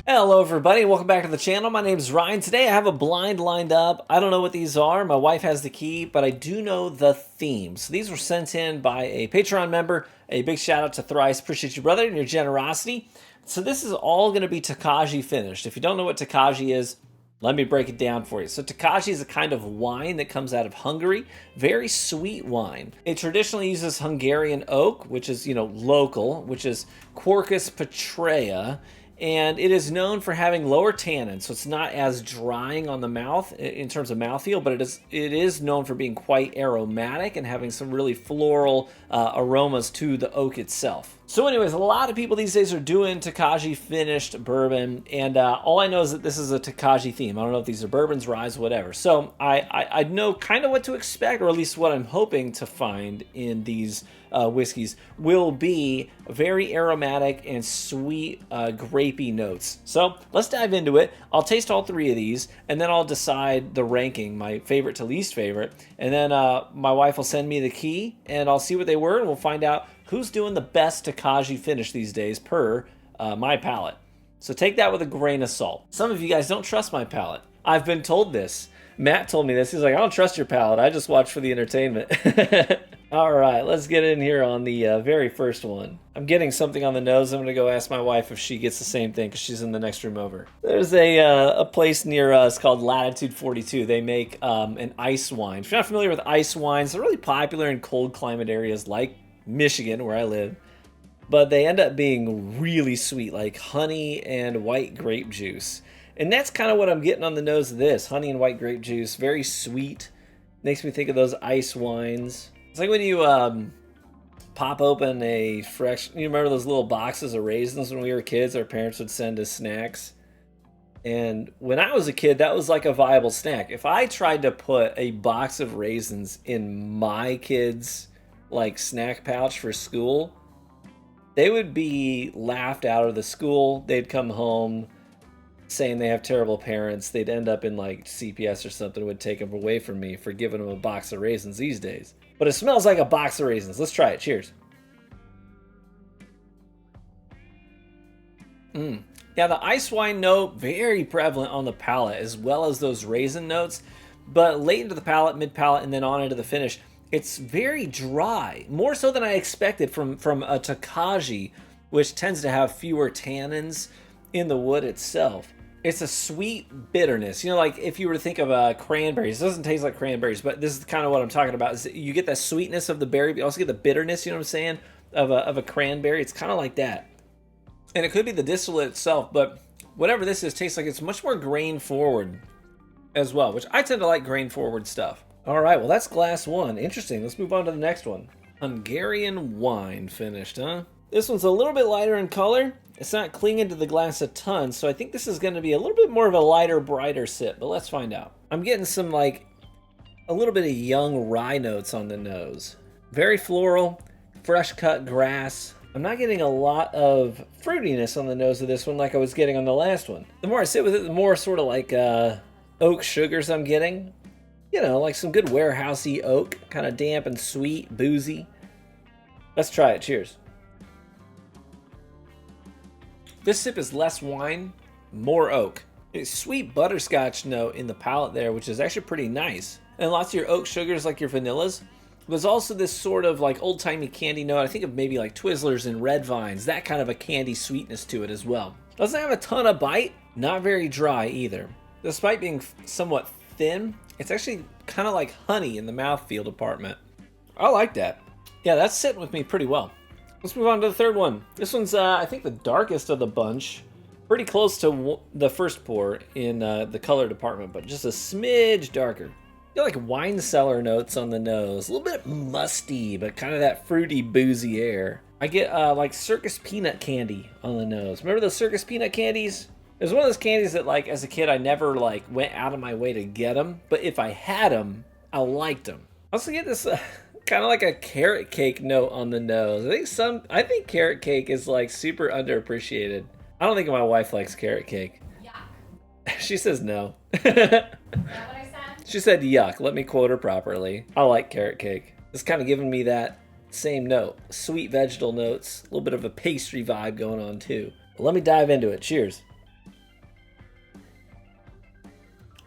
Hello everybody, welcome back to the channel. My name is Ryan. Today I have a blind lined up. I don't know what these are. My wife has the key, but I do know the theme. So these were sent in by a Patreon member. A big shout out to Thrice. Appreciate you, brother, and your generosity. So this is all going to be Tokaji finished. If you don't know what Tokaji is, let me break it down for you. So Tokaji is a kind of wine that comes out of Hungary. Very sweet wine. It traditionally uses Hungarian oak, which is, local, which is Quercus petraea. And it is known for having lower tannins, so it's not as drying on the mouth in terms of mouthfeel, but it is known for being quite aromatic and having some really floral aromas to the oak itself. So anyways, a lot of people these days are doing Tokaji finished bourbon, and all I know is that this is a Tokaji theme. I don't know if these are bourbons, ryes, whatever. So I know kind of what to expect, or at least what I'm hoping to find in these whiskeys will be very aromatic and sweet grapey notes. So let's dive into it. I'll taste all three of these and then I'll decide the ranking, my favorite to least favorite, and then my wife will send me the key and I'll see what they were and we'll find out who's doing the best Tokaji finish these days per my palate. So take that with a grain of salt. Some of you guys don't trust my palate. I've been told this. Matt told me this. He's like, I don't trust your palate. I just watch for the entertainment. All right, let's get in here on the very first one. I'm getting something on the nose. I'm going to go ask my wife if she gets the same thing because she's in the next room over. There's a place near us called Latitude 42. They make an ice wine. If you're not familiar with ice wines, they're really popular in cold climate areas like Michigan, where I live. But they end up being really sweet, like honey and white grape juice. And that's kind of what I'm getting on the nose of this. Honey and white grape juice, very sweet. Makes me think of those ice wines. It's like when you pop open a fresh, you remember those little boxes of raisins when we were kids, our parents would send us snacks. And when I was a kid, that was like a viable snack. If I tried to put a box of raisins in my kids' like snack pouch for school, they would be laughed out of the school. They'd come home saying they have terrible parents. They'd end up in like CPS or something, would take them away from me for giving them a box of raisins these days. But it smells like a box of raisins. Let's try it. Cheers. Yeah, the ice wine note, very prevalent on the palate, as well as those raisin notes. But late into the palate, mid-palate, and then on into the finish, it's very dry. More so than I expected from a Tokaji, which tends to have fewer tannins in the wood itself. It's a sweet bitterness. Like if you were to think of cranberries, it doesn't taste like cranberries, but this is kind of what I'm talking about. Is you get that sweetness of the berry, but you also get the bitterness, you know what I'm saying, of a cranberry. It's kind of like that. And it could be the distillate itself, but whatever this is, tastes like it's much more grain forward as well, which I tend to like grain forward stuff. All right, well, that's glass one. Interesting. Let's move on to the next one. Hungarian wine finished, huh? This one's a little bit lighter in color. It's not clinging to the glass a ton, so I think this is going to be a little bit more of a lighter, brighter sip, but let's find out. I'm getting some, like, a little bit of young rye notes on the nose. Very floral, fresh cut grass. I'm not getting a lot of fruitiness on the nose of this one like I was getting on the last one. The more I sit with it, the more sort of like oak sugars I'm getting. Like some good warehousey oak, kind of damp and sweet, boozy. Let's try it. Cheers. This sip is less wine, more oak. A sweet butterscotch note in the palate there, which is actually pretty nice. And lots of your oak sugars like your vanillas. There's also this sort of like old-timey candy note. I think of maybe like Twizzlers and Red Vines, that kind of a candy sweetness to it as well. Doesn't have a ton of bite, not very dry either. Despite being somewhat thin, it's actually kind of like honey in the mouthfeel department. I like that. Yeah, that's sitting with me pretty well. Let's move on to the third one. This one's, I think, the darkest of the bunch. Pretty close to the first pour in the color department, but just a smidge darker. You like wine cellar notes on the nose. A little bit musty, but kind of that fruity, boozy air. I get like circus peanut candy on the nose. Remember those circus peanut candies? It was one of those candies that, like, as a kid, I never, like, went out of my way to get them. But if I had them, I liked them. I also get this kind of like a carrot cake note on the nose. I think carrot cake is, like, super underappreciated. I don't think my wife likes carrot cake. Yuck. She says no. Is that what I said? She said yuck. Let me quote her properly. I like carrot cake. It's kind of giving me that same note. Sweet vegetal notes. A little bit of a pastry vibe going on, too. Let me dive into it. Cheers.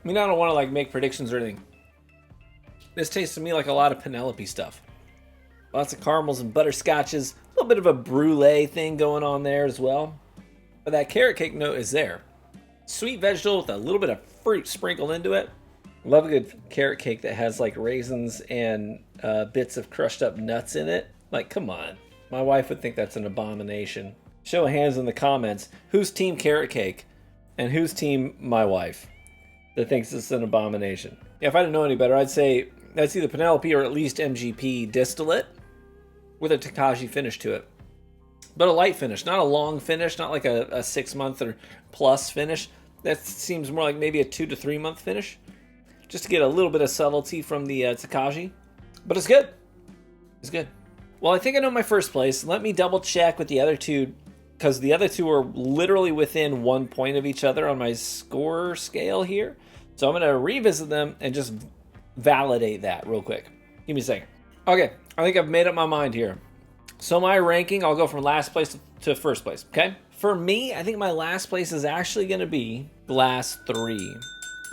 I mean, I don't want to like make predictions or anything. This tastes to me like a lot of Penelope stuff. Lots of caramels and butterscotches. A little bit of a brulee thing going on there as well. But that carrot cake note is there. Sweet vegetable with a little bit of fruit sprinkled into it. Love a good carrot cake that has like raisins and bits of crushed up nuts in it. Like, come on. My wife would think that's an abomination. Show of hands in the comments. Who's team carrot cake? And who's team my wife that thinks it's an abomination? Yeah, if I didn't know any better, I'd say that's either Penelope or at least MGP distillate with a Tokaji finish to it. But a light finish, not a long finish, not like a 6 month or plus finish. That seems more like maybe a 2 to 3 month finish. Just to get a little bit of subtlety from the Tokaji. But it's good. It's good. Well, I think I know my first place. Let me double check with the other two, because the other two are literally within 1 point of each other on my score scale here. So I'm going to revisit them and just validate that real quick. Give me a second. Okay, I think I've made up my mind here. So my ranking, I'll go from last place to first place, okay? For me, I think my last place is actually going to be glass 3.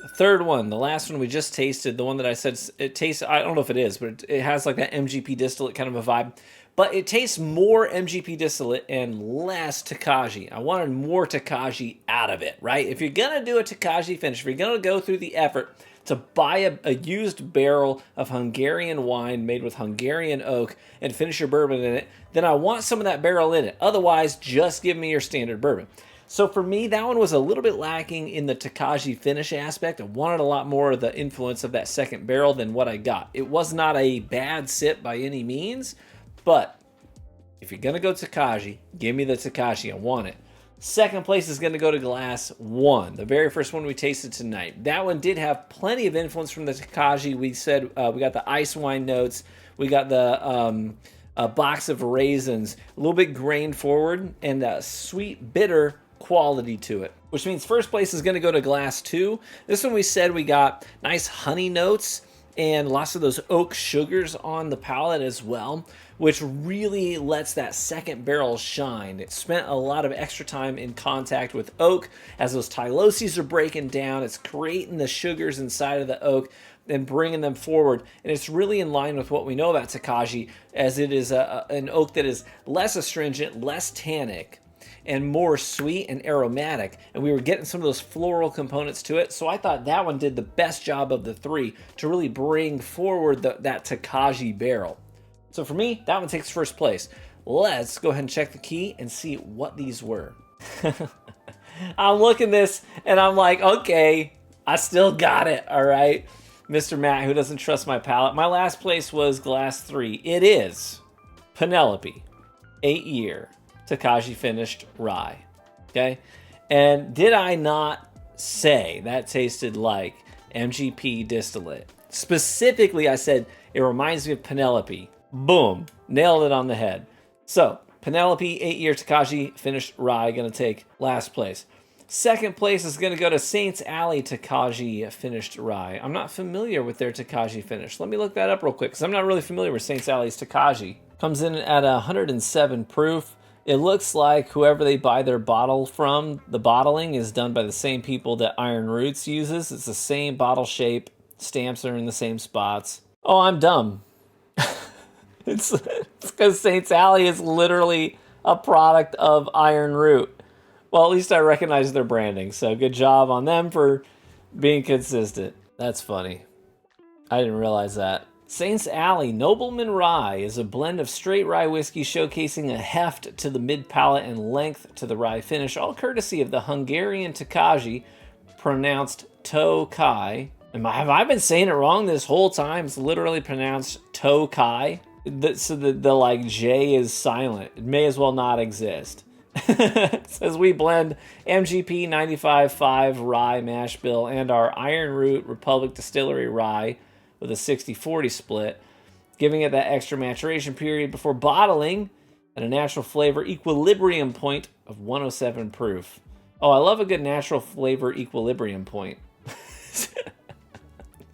The third one, the last one we just tasted, the one that I said it tastes, I don't know if it is, but it has like that MGP distillate kind of a vibe. But it tastes more MGP distillate and less Tokaji. I wanted more Tokaji out of it, right? If you're going to do a Tokaji finish, if you're going to go through the effort to buy a used barrel of Hungarian wine made with Hungarian oak and finish your bourbon in it, then I want some of that barrel in it. Otherwise, just give me your standard bourbon. So for me, that one was a little bit lacking in the Tokaji finish aspect. I wanted a lot more of the influence of that second barrel than what I got. It was not a bad sip by any means, but if you're going to go Tokaji, give me the Tokaji. I want it. Second place is going to go to glass 1, the very first one we tasted tonight. That one did have plenty of influence from the Tokaji. We said we got the ice wine notes. We got the a box of raisins, a little bit grain forward, and a sweet, bitter quality to it. Which means first place is going to go to glass 2. This one we said we got nice honey notes and lots of those oak sugars on the palate as well, which really lets that second barrel shine. It spent a lot of extra time in contact with oak as those tyloses are breaking down. It's creating the sugars inside of the oak and bringing them forward. And it's really in line with what we know about Tokaji, as it is an oak that is less astringent, less tannic, and more sweet and aromatic. And we were getting some of those floral components to it. So I thought that one did the best job of the three to really bring forward that Tokaji barrel. So for me, that one takes first place. Let's go ahead and check the key and see what these were. I'm looking this and I'm like, okay, I still got it, all right? Mr. Matt, who doesn't trust my palate. My last place was glass 3. It is Penelope, 8-year Tokaji finished rye, okay? And did I not say that tasted like MGP distillate? Specifically, I said it reminds me of Penelope. Boom, nailed it on the head. So Penelope, 8-year Tokaji finished rye, gonna take last place. Second place is gonna go to Saints Alley Tokaji finished rye. I'm not familiar with their Tokaji finish. Let me look that up real quick, because I'm not really familiar with Saints Alley's Tokaji. Comes in at 107 proof. It looks like whoever they buy their bottle from, the bottling is done by the same people that Iron Roots uses. It's the same bottle shape, stamps are in the same spots. Oh, I'm dumb. It's because Saints Alley is literally a product of Iron Root. Well, at least I recognize their branding, so good job on them for being consistent. That's funny. I didn't realize that. Saints Alley Nobleman Rye is a blend of straight rye whiskey showcasing a heft to the mid-palate and length to the rye finish, all courtesy of the Hungarian Tokaji, pronounced Tokai. Have I been saying it wrong this whole time? It's literally pronounced Tokai. So the like J is silent. It may as well not exist. It says we blend MGP 95.5 rye mash bill and our Iron Root Republic Distillery rye with a 60-40 split, giving it that extra maturation period before bottling at a natural flavor equilibrium point of 107 proof. Oh, I love a good natural flavor equilibrium point.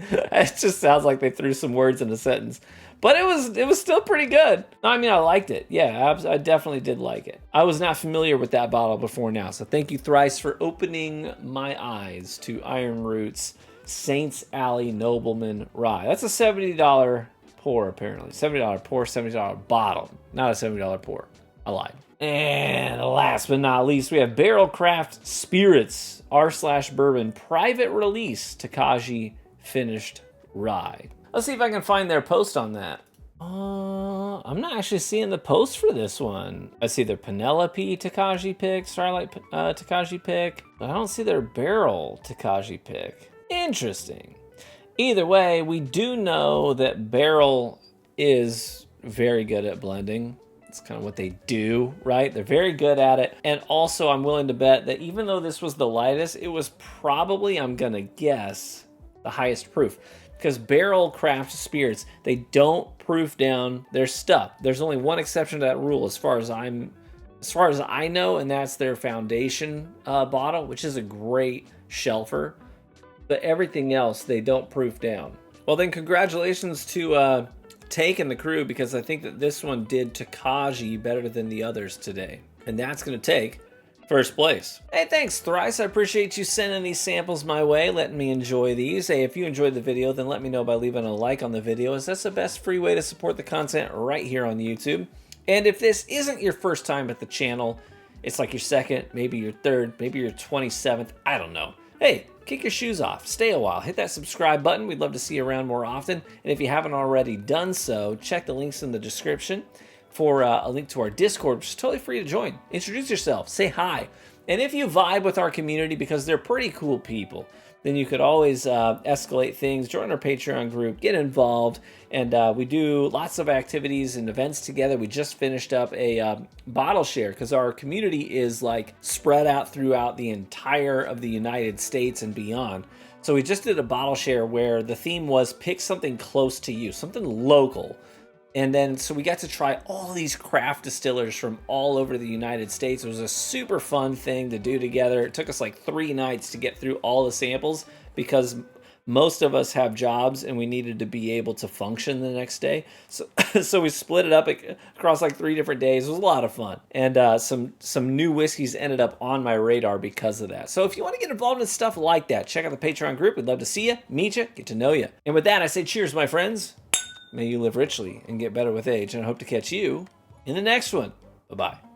It just sounds like they threw some words in a sentence. But it was still pretty good. I mean, I liked it. Yeah, I definitely did like it. I was not familiar with that bottle before now, so thank you thrice for opening my eyes to Iron Root's Saints Alley Nobleman Rye. That's a $70 pour, apparently. $70 pour, $70 bottle. Not a $70 pour. I lied. And last but not least, we have Barrel Craft Spirits R/Bourbon Private Release Tokaji Finished Rye. Let's see if I can find their post on that. I'm not actually seeing the post for this one. I see their Penelope Tokaji pick, Starlight Tokaji pick, but I don't see their Barrel Tokaji pick. Interesting. Either way, we do know that Barrel is very good at blending. It's kind of what they do, right? They're very good at it. And also, I'm willing to bet that even though this was the lightest, it was probably, I'm gonna guess, the highest proof. Because Barrel Craft Spirits, they don't proof down their stuff. There's only one exception to that rule as far as I know, and that's their foundation bottle, which is a great shelfer. But everything else, they don't proof down. Well, then congratulations to Take and the crew, because I think that this one did Tokaji better than the others today. And that's going to take first place. Hey, thanks Thrice. I appreciate you sending these samples my way, letting me enjoy these. Hey, if you enjoyed the video, then let me know by leaving a like on the video, as that's the best free way to support the content right here on YouTube. And if this isn't your first time at the channel, it's like your second, maybe your third, maybe your 27th, I don't know. Hey, kick your shoes off, stay a while, hit that subscribe button. We'd love to see you around more often. And if you haven't already done so, check the links in the description for a link to our Discord, which is totally free to join. Introduce yourself, say hi. And if you vibe with our community, because they're pretty cool people, then you could always escalate things, join our Patreon group, get involved, and we do lots of activities and events together. We just finished up a bottle share, because our community is like spread out throughout the entire of the United States and beyond. So we just did a bottle share where the theme was pick something close to you, something local. And then, so we got to try all these craft distillers from all over the United States. It was a super fun thing to do together. It took us like 3 nights to get through all the samples, because most of us have jobs and we needed to be able to function the next day. So we split it up across like 3 different days. It was a lot of fun. And some new whiskeys ended up on my radar because of that. So if you want to get involved in stuff like that, check out the Patreon group. We'd love to see you, meet you, get to know you. And with that, I say cheers, my friends. May you live richly and get better with age, and I hope to catch you in the next one. Bye-bye.